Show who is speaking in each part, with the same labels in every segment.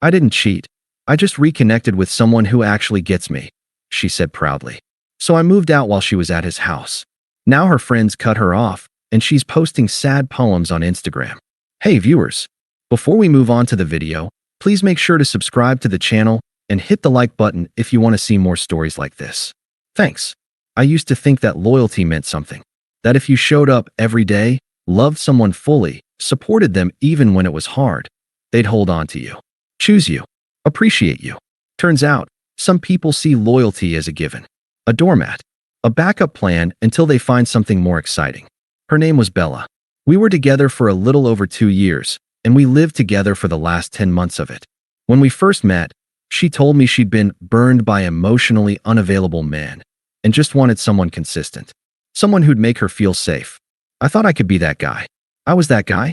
Speaker 1: I didn't cheat. I just reconnected with someone who actually gets me, she said proudly. So I moved out while she was at his house. Now her friends cut her off, and she's posting sad poems on Instagram. Hey viewers, before we move on to the video, please make sure to subscribe to the channel and hit the like button if you want to see more stories like this. Thanks. I used to think that loyalty meant something. That if you showed up every day, loved someone fully, supported them even when it was hard, they'd hold on to you, choose you, appreciate you. Turns out, some people see loyalty as a given, a doormat, a backup plan until they find something more exciting. Her name was Bella. We were together for a little over 2 years, and we lived together for the last 10 months of it. When we first met, she told me she'd been burned by emotionally unavailable men and just wanted someone consistent, someone who'd make her feel safe. I thought I could be that guy. I was that guy.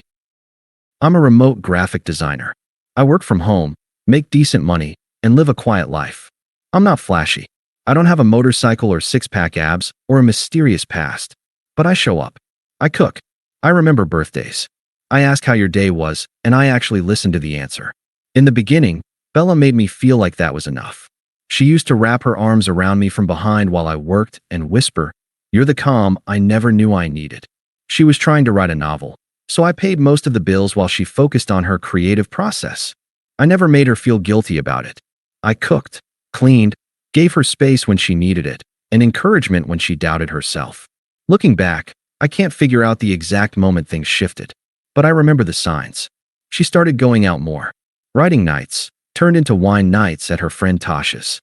Speaker 1: I'm a remote graphic designer. I work from home, make decent money, and live a quiet life. I'm not flashy. I don't have a motorcycle or six-pack abs or a mysterious past. But I show up. I cook. I remember birthdays. I ask how your day was, and I actually listen to the answer. In the beginning, Bella made me feel like that was enough. She used to wrap her arms around me from behind while I worked and whisper, "You're the calm I never knew I needed." She was trying to write a novel, so I paid most of the bills while she focused on her creative process. I never made her feel guilty about it. I cooked, cleaned, gave her space when she needed it, and encouragement when she doubted herself. Looking back, I can't figure out the exact moment things shifted, but I remember the signs. She started going out more. Writing nights turned into wine nights at her friend Tasha's.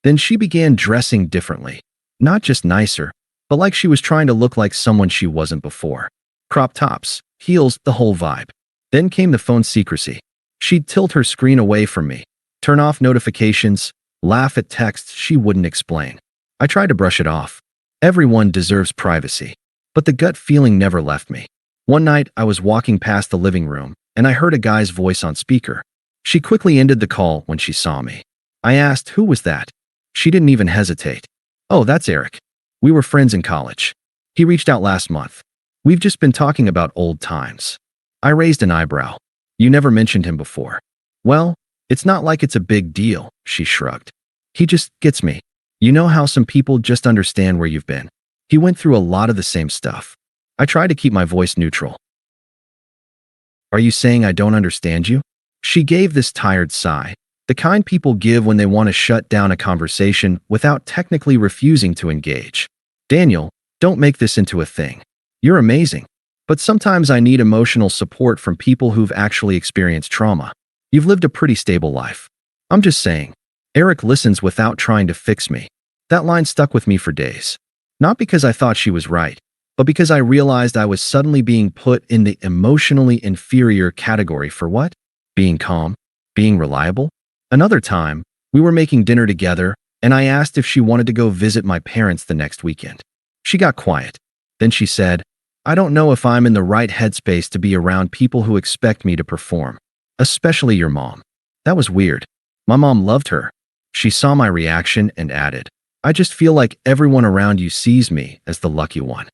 Speaker 1: Then she began dressing differently, not just nicer, but like she was trying to look like someone she wasn't before. Crop tops, heels, the whole vibe. Then came the phone secrecy. She'd tilt her screen away from me, turn off notifications, laugh at texts she wouldn't explain. I tried to brush it off. Everyone deserves privacy. But the gut feeling never left me. One night, I was walking past the living room, and I heard a guy's voice on speaker. She quickly ended the call when she saw me. I asked, "Who was that?" She didn't even hesitate. "Oh, that's Eric. We were friends in college. He reached out last month. We've just been talking about old times." I raised an eyebrow. "You never mentioned him before." "Well, it's not like it's a big deal," she shrugged. "He just gets me. You know how some people just understand where you've been. He went through a lot of the same stuff." I tried to keep my voice neutral. "Are you saying I don't understand you?" She gave this tired sigh, the kind people give when they want to shut down a conversation without technically refusing to engage. "Daniel, don't make this into a thing. You're amazing. But sometimes I need emotional support from people who've actually experienced trauma. You've lived a pretty stable life. I'm just saying." Eric listens without trying to fix me. That line stuck with me for days. Not because I thought she was right, but because I realized I was suddenly being put in the emotionally inferior category for what? Being calm? Being reliable? Another time, we were making dinner together, and I asked if she wanted to go visit my parents the next weekend. She got quiet. Then she said, "I don't know if I'm in the right headspace to be around people who expect me to perform. Especially your mom." That was weird. My mom loved her. She saw my reaction and added, "I just feel like everyone around you sees me as the lucky one."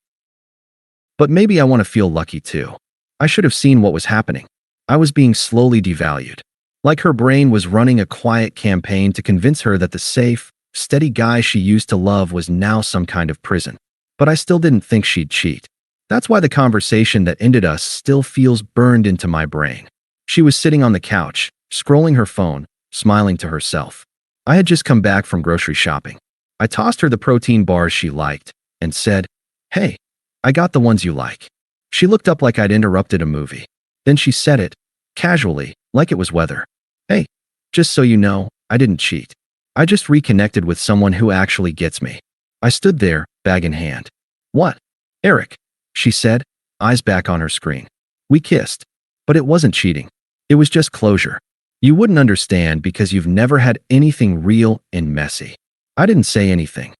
Speaker 1: But maybe I want to feel lucky too. I should have seen what was happening. I was being slowly devalued. Like her brain was running a quiet campaign to convince her that the safe, steady guy she used to love was now some kind of prison. But I still didn't think she'd cheat. That's why the conversation that ended us still feels burned into my brain. She was sitting on the couch, scrolling her phone, smiling to herself. I had just come back from grocery shopping. I tossed her the protein bars she liked and said, "Hey, I got the ones you like." She looked up like I'd interrupted a movie. Then she said it, casually, like it was weather. "Hey, just so you know, I didn't cheat. I just reconnected with someone who actually gets me." I stood there, bag in hand. "What?" "Eric," she said, eyes back on her screen. "We kissed. But it wasn't cheating. It was just closure. You wouldn't understand because you've never had anything real and messy." I didn't say anything.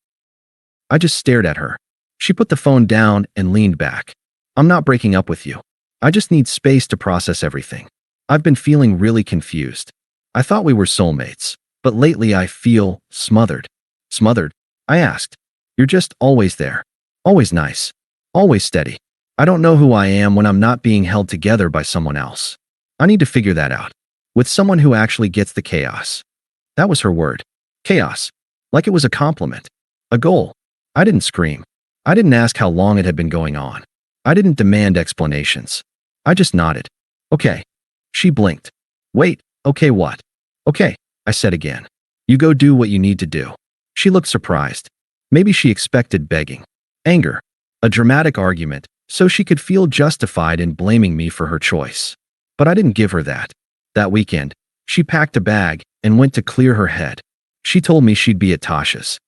Speaker 1: I just stared at her. She put the phone down and leaned back. "I'm not breaking up with you. I just need space to process everything. I've been feeling really confused. I thought we were soulmates, but lately I feel smothered." "Smothered?" I asked. "You're just always there. Always nice. Always steady. I don't know who I am when I'm not being held together by someone else. I need to figure that out." with someone who actually gets the chaos. That was her word. Chaos. Like it was a compliment. A goal. I didn't scream. I didn't ask how long it had been going on. I didn't demand explanations. I just nodded. Okay. She blinked. Wait, okay what? Okay, I said again. You go do what you need to do. She looked surprised. Maybe she expected begging. Anger. A dramatic argument, so she could feel justified in blaming me for her choice. But I didn't give her that. That weekend, she packed a bag and went to clear her head. She told me she'd be at Tasha's.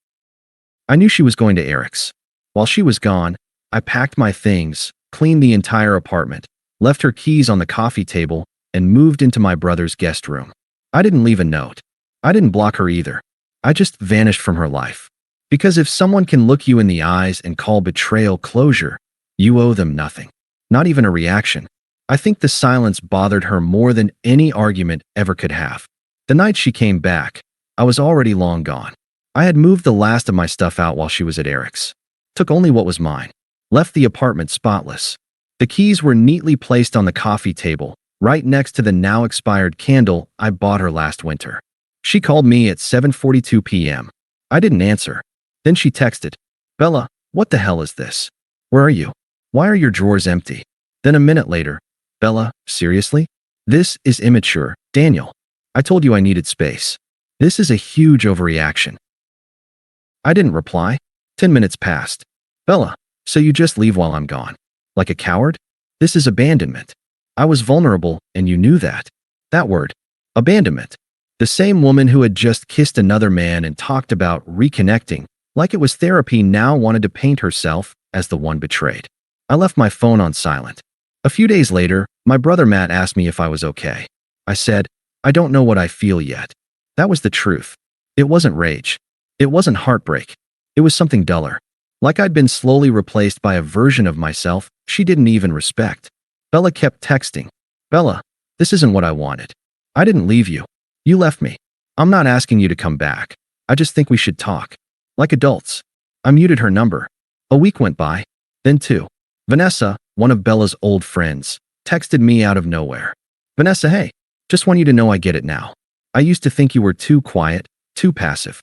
Speaker 1: I knew she was going to Eric's. While she was gone, I packed my things, cleaned the entire apartment, left her keys on the coffee table, and moved into my brother's guest room. I didn't leave a note. I didn't block her either. I just vanished from her life. Because if someone can look you in the eyes and call betrayal closure, you owe them nothing. Not even a reaction. I think the silence bothered her more than any argument ever could have. The night she came back, I was already long gone. I had moved the last of my stuff out while she was at Eric's. Took only what was mine. Left the apartment spotless. The keys were neatly placed on the coffee table, right next to the now expired candle I bought her last winter. She called me at 7:42 p.m. I didn't answer. Then she texted, Bella, what the hell is this? Where are you? Why are your drawers empty? Then a minute later, Bella, seriously? This is immature, Daniel. I told you I needed space. This is a huge overreaction. I didn't reply. 10 minutes passed. Bella, so you just leave while I'm gone? Like a coward? This is abandonment. I was vulnerable, and you knew that. That word. Abandonment. The same woman who had just kissed another man and talked about reconnecting, like it was therapy, now wanted to paint herself as the one betrayed. I left my phone on silent. A few days later, my brother Matt asked me if I was okay. I said, I don't know what I feel yet. That was the truth. It wasn't rage. It wasn't heartbreak. It was something duller. Like I'd been slowly replaced by a version of myself she didn't even respect. Bella kept texting. Bella, this isn't what I wanted. I didn't leave you. You left me. I'm not asking you to come back. I just think we should talk. Like adults. I muted her number. A week went by. Then two. Vanessa, one of Bella's old friends, texted me out of nowhere. Vanessa, hey, just want you to know I get it now. I used to think you were too quiet, too passive.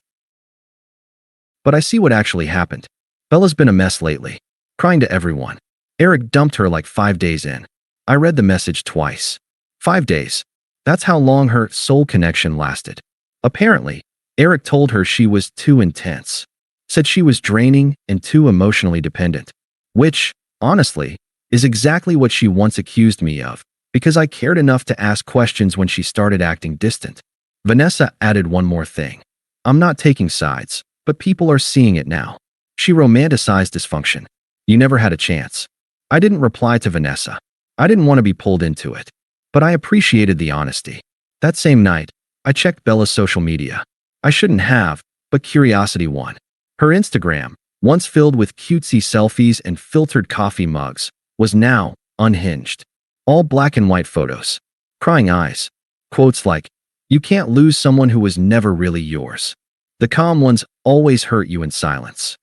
Speaker 1: But I see what actually happened. Bella's been a mess lately. Crying to everyone. Eric dumped her like 5 days in. I read the message twice. 5 days. That's how long her soul connection lasted. Apparently, Eric told her she was too intense. Said she was draining and too emotionally dependent. Which, honestly, is exactly what she once accused me of, because I cared enough to ask questions when she started acting distant. Vanessa added one more thing. I'm not taking sides, but people are seeing it now. She romanticized dysfunction. You never had a chance. I didn't reply to Vanessa. I didn't want to be pulled into it. But I appreciated the honesty. That same night, I checked Bella's social media. I shouldn't have, but curiosity won. Her Instagram, once filled with cutesy selfies and filtered coffee mugs, was now unhinged. All black and white photos. Crying eyes. Quotes like, you can't lose someone who was never really yours. The calm ones always hurt you in silence.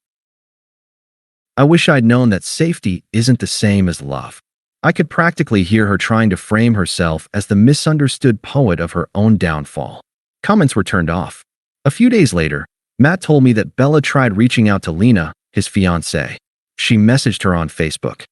Speaker 1: I wish I'd known that safety isn't the same as love. I could practically hear her trying to frame herself as the misunderstood poet of her own downfall. Comments were turned off. A few days later, Matt told me that Bella tried reaching out to Lena, his fiancée. She messaged her on Facebook.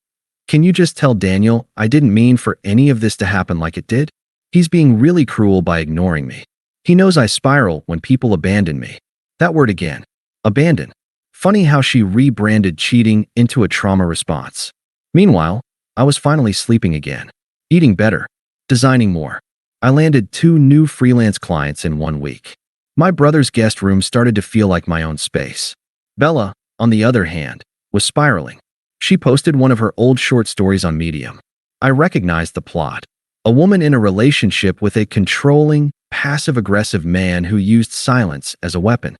Speaker 1: Can you just tell Daniel I didn't mean for any of this to happen like it did? He's being really cruel by ignoring me. He knows I spiral when people abandon me. That word again. Abandon. Funny how she rebranded cheating into a trauma response. Meanwhile, I was finally sleeping again. Eating better. Designing more. I landed 2 new freelance clients in 1 week. My brother's guest room started to feel like my own space. Bella, on the other hand, was spiraling. She posted one of her old short stories on Medium. I recognized the plot. A woman in a relationship with a controlling, passive-aggressive man who used silence as a weapon.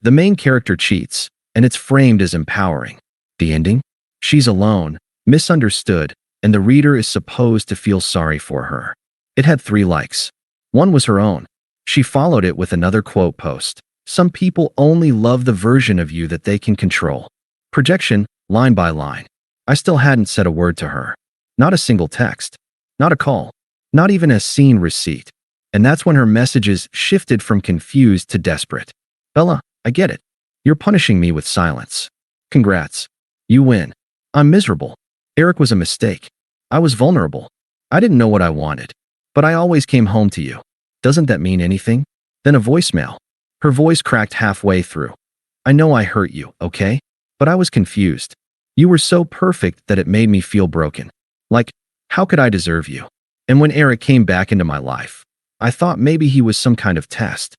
Speaker 1: The main character cheats, and it's framed as empowering. The ending? She's alone, misunderstood, and the reader is supposed to feel sorry for her. It had 3 likes. One was her own. She followed it with another quote post. Some people only love the version of you that they can control. Projection, line by line. I still hadn't said a word to her. Not a single text. Not a call. Not even a scene receipt. And that's when her messages shifted from confused to desperate. Bella, I get it. You're punishing me with silence. Congrats. You win. I'm miserable. Eric was a mistake. I was vulnerable. I didn't know what I wanted. But I always came home to you. Doesn't that mean anything? Then a voicemail. Her voice cracked halfway through. I know I hurt you, okay? But I was confused. You were so perfect that it made me feel broken. Like, how could I deserve you? And when Eric came back into my life, I thought maybe he was some kind of test.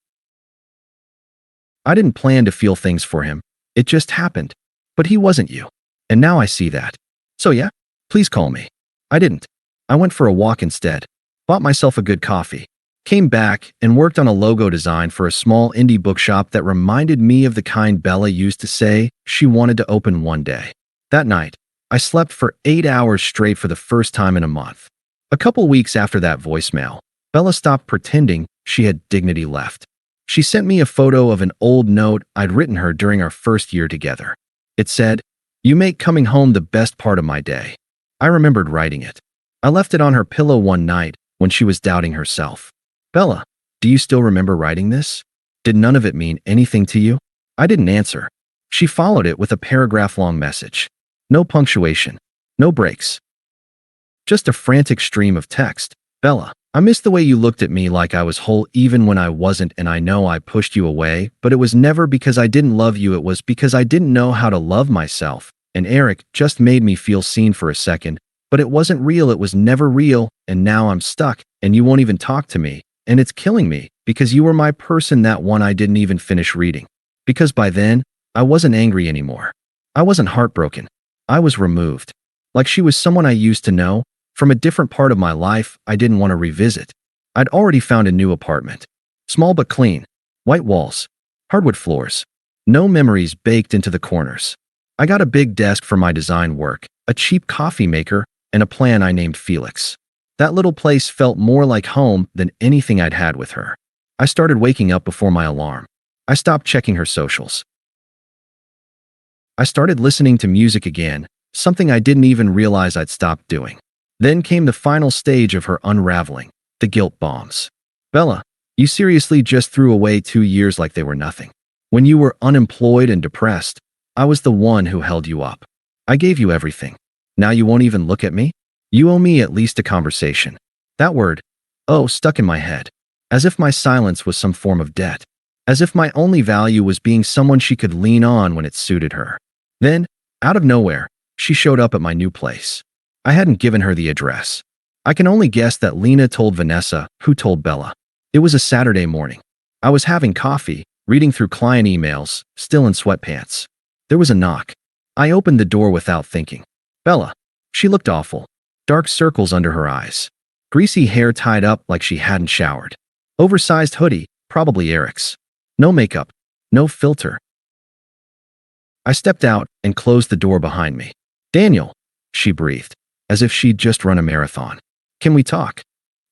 Speaker 1: I didn't plan to feel things for him. It just happened. But he wasn't you. And now I see that. So yeah, please call me. I didn't. I went for a walk instead. Bought myself a good coffee. Came back and worked on a logo design for a small indie bookshop that reminded me of the kind Bella used to say she wanted to open one day. That night, I slept for 8 hours straight for the first time in a month. A couple weeks after that voicemail, Bella stopped pretending she had dignity left. She sent me a photo of an old note I'd written her during our first year together. It said, "You make coming home the best part of my day." I remembered writing it. I left it on her pillow one night when she was doubting herself. Bella, do you still remember writing this? Did none of it mean anything to you? I didn't answer. She followed it with a paragraph-long message. No punctuation. No breaks. Just a frantic stream of text. Bella, I miss the way you looked at me like I was whole even when I wasn't, and I know I pushed you away, but it was never because I didn't love you, it was because I didn't know how to love myself. And Eric just made me feel seen for a second, but it wasn't real, it was never real, and now I'm stuck, and you won't even talk to me. And it's killing me, because you were my person, that one I didn't even finish reading. Because by then, I wasn't angry anymore. I wasn't heartbroken. I was removed. Like she was someone I used to know, from a different part of my life I didn't want to revisit. I'd already found a new apartment. Small but clean. White walls. Hardwood floors. No memories baked into the corners. I got a big desk for my design work, a cheap coffee maker, and a plant I named Felix. That little place felt more like home than anything I'd had with her. I started waking up before my alarm. I stopped checking her socials. I started listening to music again, something I didn't even realize I'd stopped doing. Then came the final stage of her unraveling, the guilt bombs. Bella, you seriously just threw away 2 years like they were nothing. When you were unemployed and depressed, I was the one who held you up. I gave you everything. Now you won't even look at me? You owe me at least a conversation. That word, oh, stuck in my head. As if my silence was some form of debt. As if my only value was being someone she could lean on when it suited her. Then, out of nowhere, she showed up at my new place. I hadn't given her the address. I can only guess that Lena told Vanessa, who told Bella. It was a Saturday morning. I was having coffee, reading through client emails, still in sweatpants. There was a knock. I opened the door without thinking. Bella. She looked awful. Dark circles under her eyes. Greasy hair tied up like she hadn't showered. Oversized hoodie, probably Eric's. No makeup. No filter. I stepped out and closed the door behind me. Daniel, she breathed, as if she'd just run a marathon. Can we talk?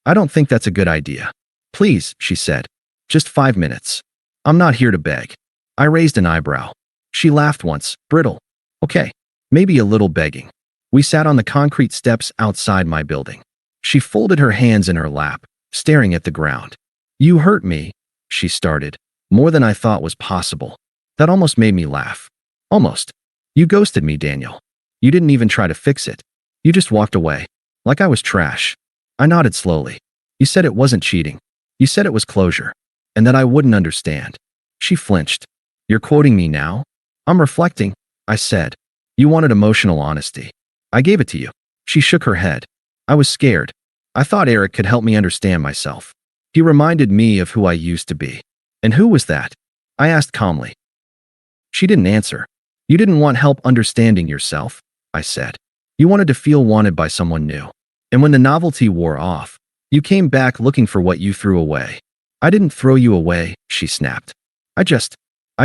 Speaker 1: I don't think that's a good idea. Please, she said. Just 5 minutes. I'm not here to beg. I raised an eyebrow. She laughed once, brittle. Okay, maybe a little begging. We sat on the concrete steps outside my building. She folded her hands in her lap, staring at the ground. You hurt me, she started, more than I thought was possible. That almost made me laugh. Almost. You ghosted me, Daniel. You didn't even try to fix it. You just walked away. Like I was trash. I nodded slowly. You said it wasn't cheating. You said it was closure. And that I wouldn't understand. She flinched. You're quoting me now? I'm reflecting, I said. You wanted emotional honesty. I gave it to you. She shook her head. I was scared. I thought Eric could help me understand myself. He reminded me of who I used to be. And who was that? I asked calmly. She didn't answer. You didn't want help understanding yourself, I said. You wanted to feel wanted by someone new. And when the novelty wore off, you came back looking for what you threw away. I didn't throw you away, she snapped. I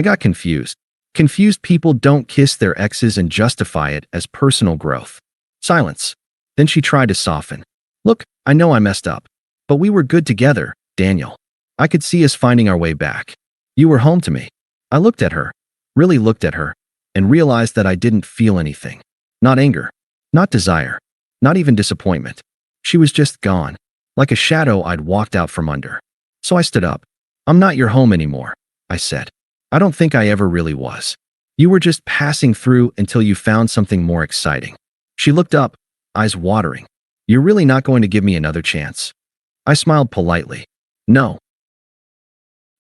Speaker 1: got confused. Confused people don't kiss their exes and justify it as personal growth. Silence. Then she tried to soften. Look, I know I messed up. But we were good together, Daniel. I could see us finding our way back. You were home to me. I looked at her, really looked at her, and realized that I didn't feel anything. Not anger. Not desire. Not even disappointment. She was just gone. Like a shadow I'd walked out from under. So I stood up. I'm not your home anymore, I said. I don't think I ever really was. You were just passing through until you found something more exciting. She looked up, eyes watering. You're really not going to give me another chance? I smiled politely. No.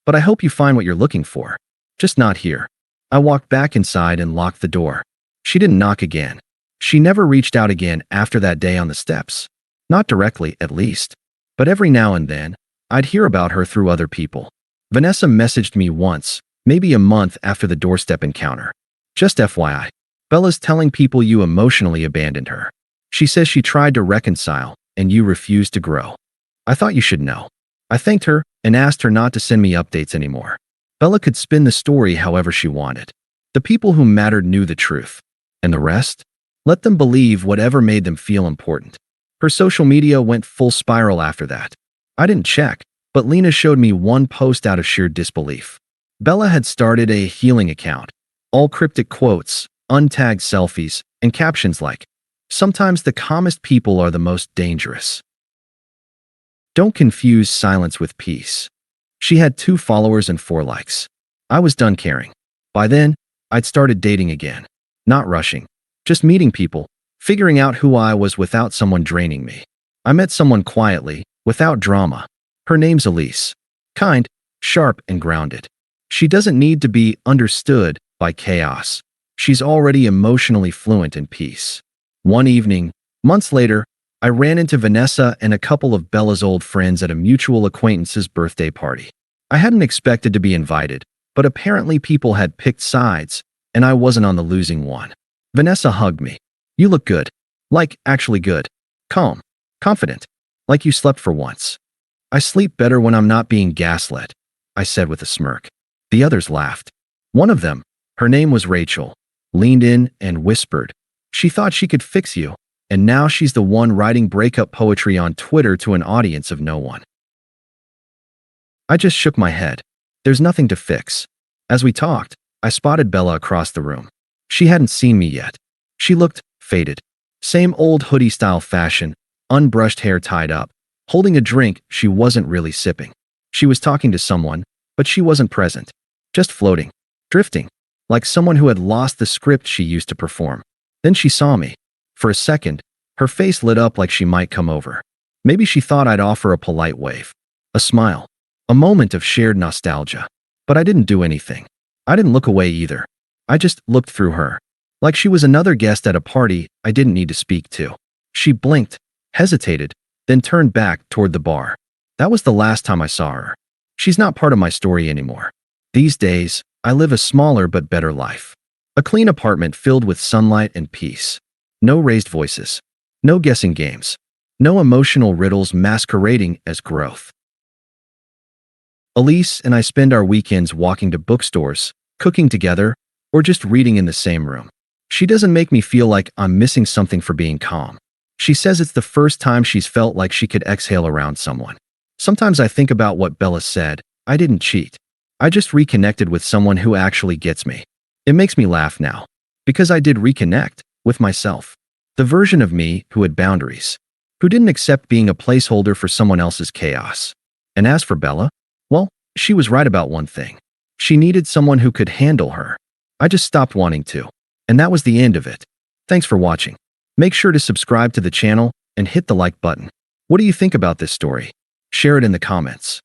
Speaker 1: But I hope you find what you're looking for. Just not here. I walked back inside and locked the door. She didn't knock again. She never reached out again after that day on the steps. Not directly, at least. But every now and then, I'd hear about her through other people. Vanessa messaged me once, maybe a month after the doorstep encounter. Just FYI, Bella's telling people you emotionally abandoned her. She says she tried to reconcile, and you refused to grow. I thought you should know. I thanked her and asked her not to send me updates anymore. Bella could spin the story however she wanted. The people who mattered knew the truth. And the rest? Let them believe whatever made them feel important. Her social media went full spiral after that. I didn't check, but Lena showed me one post out of sheer disbelief. Bella had started a healing account. All cryptic quotes, untagged selfies, and captions like, "Sometimes the calmest people are the most dangerous." Don't confuse silence with peace. She had 2 followers and 4 likes. I was done caring. By then, I'd started dating again. Not rushing. Just meeting people, figuring out who I was without someone draining me. I met someone quietly, without drama. Her name's Elise. Kind, sharp, and grounded. She doesn't need to be understood by chaos. She's already emotionally fluent in peace. One evening, months later, I ran into Vanessa and a couple of Bella's old friends at a mutual acquaintance's birthday party. I hadn't expected to be invited, but apparently people had picked sides, and I wasn't on the losing one. Vanessa hugged me. You look good. Like, actually good. Calm. Confident. Like you slept for once. I sleep better when I'm not being gaslit, I said with a smirk. The others laughed. One of them, her name was Rachel, leaned in and whispered. She thought she could fix you, and now she's the one writing breakup poetry on Twitter to an audience of no one. I just shook my head. There's nothing to fix. As we talked, I spotted Bella across the room. She hadn't seen me yet. She looked faded. Same old hoodie-style fashion, unbrushed hair tied up, holding a drink she wasn't really sipping. She was talking to someone, but she wasn't present. Just floating. Drifting. Like someone who had lost the script she used to perform. Then she saw me. For a second, her face lit up like she might come over. Maybe she thought I'd offer a polite wave. A smile. A moment of shared nostalgia. But I didn't do anything. I didn't look away either. I just looked through her. Like she was another guest at a party I didn't need to speak to. She blinked, hesitated, then turned back toward the bar. That was the last time I saw her. She's not part of my story anymore. These days, I live a smaller but better life. A clean apartment filled with sunlight and peace. No raised voices. No guessing games. No emotional riddles masquerading as growth. Elise and I spend our weekends walking to bookstores, cooking together, or just reading in the same room. She doesn't make me feel like I'm missing something for being calm. She says it's the first time she's felt like she could exhale around someone. Sometimes I think about what Bella said. I didn't cheat. I just reconnected with someone who actually gets me. It makes me laugh now. Because I did reconnect with myself. The version of me who had boundaries. Who didn't accept being a placeholder for someone else's chaos. And as for Bella, well, she was right about one thing. She needed someone who could handle her. I just stopped wanting to. And that was the end of it. Thanks for watching. Make sure to subscribe to the channel and hit the like button. What do you think about this story? Share it in the comments.